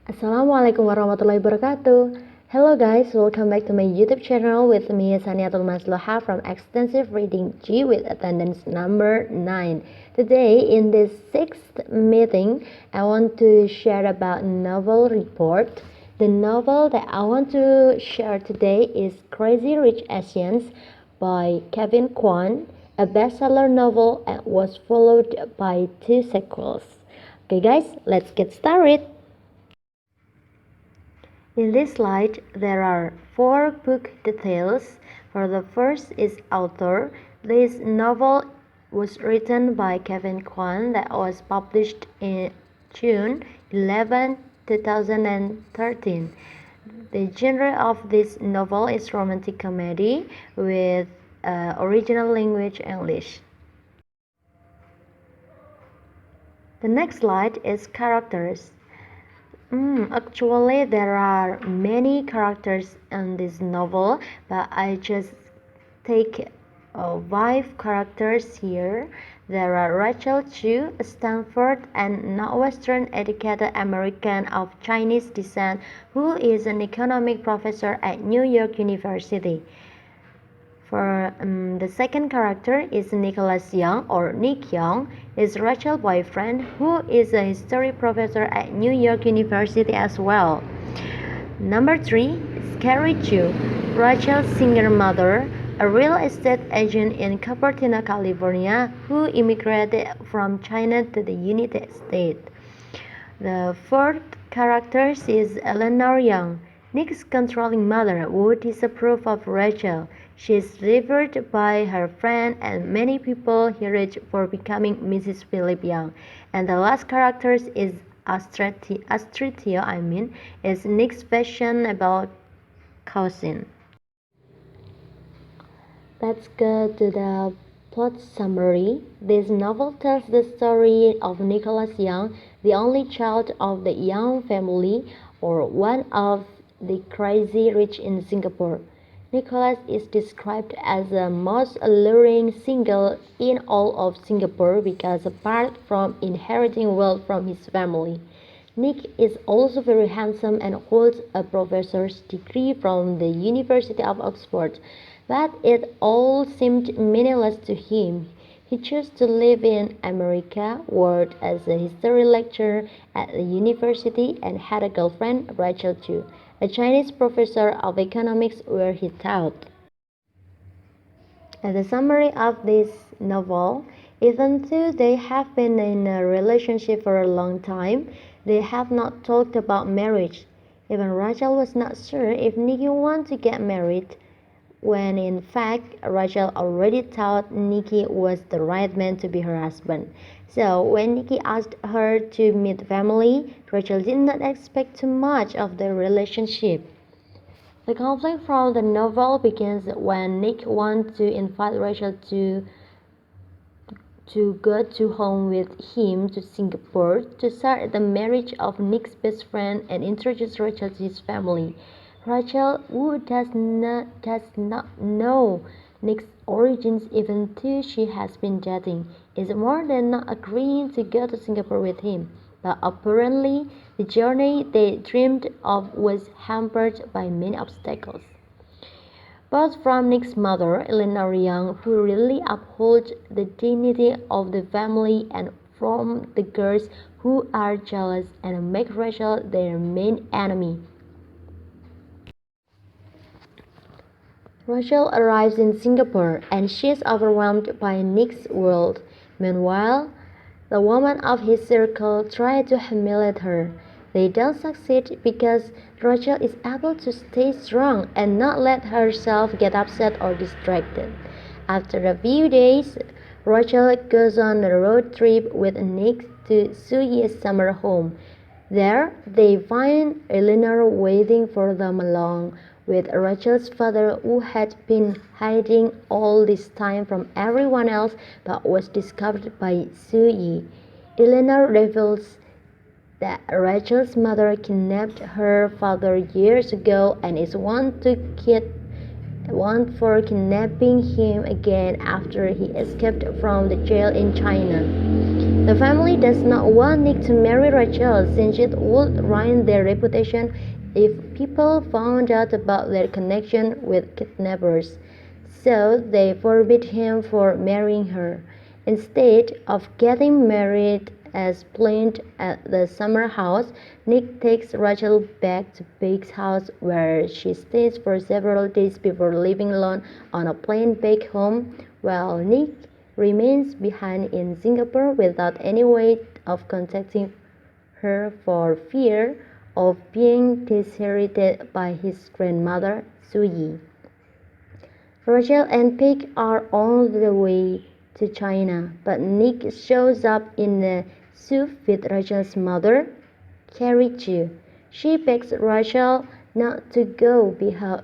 Assalamualaikum warahmatullahi wabarakatuh. Hello guys, welcome back to my YouTube channel with me SANIATUL MASLUCHA from Extensive Reading G with attendance number 9. Today in this 6th meeting, I want to share about novel report. The novel that I want to share today is Crazy Rich Asians by Kevin Kwan, a bestseller novel and was followed by 2 sequels. Okay guys, let's get started. In this slide, there are 4 book details. For the first is author. This novel was written by Kevin Kwan that was published in June 11, 2013. The genre of this novel is romantic comedy with original language English. The next slide is characters. Actually, there are many characters in this novel, but I just take 5 characters here. There are Rachel Chu, a Stanford and Northwestern educated American of Chinese descent who is an economic professor at New York University. For the second character is Nicholas Young or Nick Young, is Rachel's boyfriend who is a history professor at New York University as well. Number 3 is Carrie Chu, Rachel's single mother, a real estate agent in Cupertino, California, who immigrated from China to the United States. The fourth character is Eleanor Young, Nick's controlling mother who disapproves of Rachel. She is revered by her friend and many people her age for becoming Mrs. Philip Young. And the last character is Astritio, is Nick's fashionable cousin. Let's go to the plot summary. This novel tells the story of Nicholas Young, the only child of the Young family, or one of the crazy rich in Singapore. Nicholas is described as the most alluring single in all of Singapore because apart from inheriting wealth from his family, Nick is also very handsome and holds a professor's degree from the University of Oxford. But it all seemed meaningless to him. He chose to live in America, worked as a history lecturer at the university, and had a girlfriend, Rachel Chu, a Chinese professor of economics where he taught. As a summary of this novel, even though they have been in a relationship for a long time, they have not talked about marriage. Even Rachel was not sure if Nikki wanted to get married, when in fact Rachel already thought Nikki was the right man to be her husband. So when Nikki asked her to meet family, Rachel did not expect too much of the relationship. The conflict from the novel begins when Nick wants to invite Rachel to go to home with him to Singapore to start the marriage of Nick's best friend and introduce Rachel to his family. Rachel, who does not know Nick's origins even though she has been dating, is more than not agreeing to go to Singapore with him. But apparently, the journey they dreamed of was hampered by many obstacles. Both from Nick's mother, Eleanor Young, who really upholds the dignity of the family, and from the girls who are jealous and make Rachel their main enemy. Rachel arrives in Singapore and she is overwhelmed by Nick's world. Meanwhile, the women of his circle try to humiliate her. They don't succeed because Rachel is able to stay strong and not let herself get upset or distracted. After a few days, Rachel goes on a road trip with Nick to Suyi's summer home. There, they find Eleanor waiting for them along with Rachel's father, who had been hiding all this time from everyone else but was discovered by Suyi. Eleanor reveals that Rachel's mother kidnapped her father years ago and is one for kidnapping him again after he escaped from the jail in China. The family does not want Nick to marry Rachel since it would ruin their reputation if people found out about their connection with kidnappers. So they forbid him from marrying her. Instead of getting married as planned at the summer house, Nick takes Rachel back to Beck's house where she stays for several days before leaving alone on a plane back home, while Nick remains behind in Singapore without any way of contacting her for fear of being disinherited by his grandmother, Suyi. Rachel and Peg are on the way to China, but Nick shows up in a suit with Rachel's mother, Carrie Chu. She begs Rachel not to go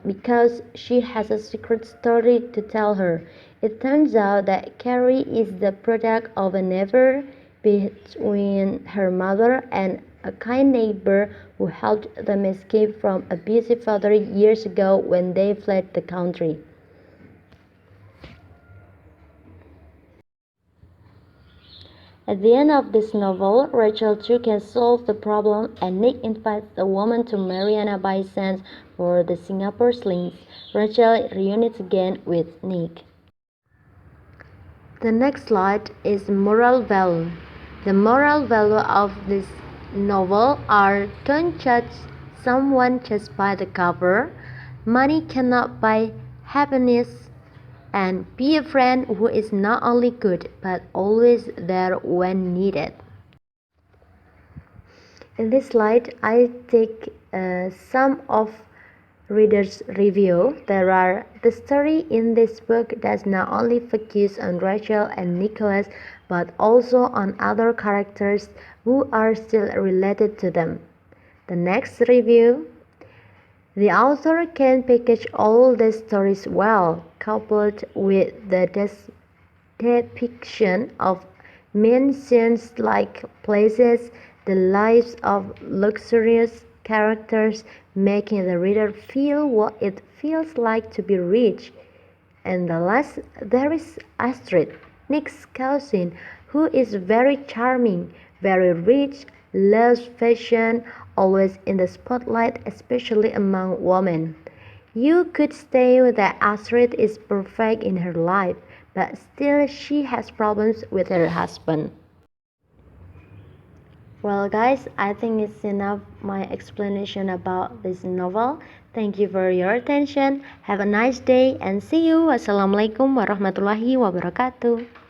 because she has a secret story to tell her. It turns out that Carrie is the product of an affair between her mother and a kind neighbor who helped them escape from an abusive father years ago when they fled the country. At the end of this novel, Rachel too can solve the problem, and Nick invites the woman to Mariana by sense for the Singapore slings. Rachel reunites again with Nick. The next slide is moral value. The moral value of this novel are: don't judge someone just by the cover, money cannot buy happiness, and be a friend who is not only good but always there when needed. In this slide, I take some of reader's review. The story in this book does not only focus on Rachel and Nicholas but also on other characters who are still related to them. The next review: the author can package all the stories well, coupled with the depiction of mansion-like places, the lives of luxurious characters, making the reader feel what it feels like to be rich. And the last, there is Astrid, Nick's cousin, who is very charming, very rich, loves fashion, always in the spotlight, especially among women. You could say that Astrid is perfect in her life, but still she has problems with her husband. Well guys, I think it's enough my explanation about this novel. Thank you for your attention. Have a nice day and see you. Wassalamualaikum warahmatullahi wabarakatuh.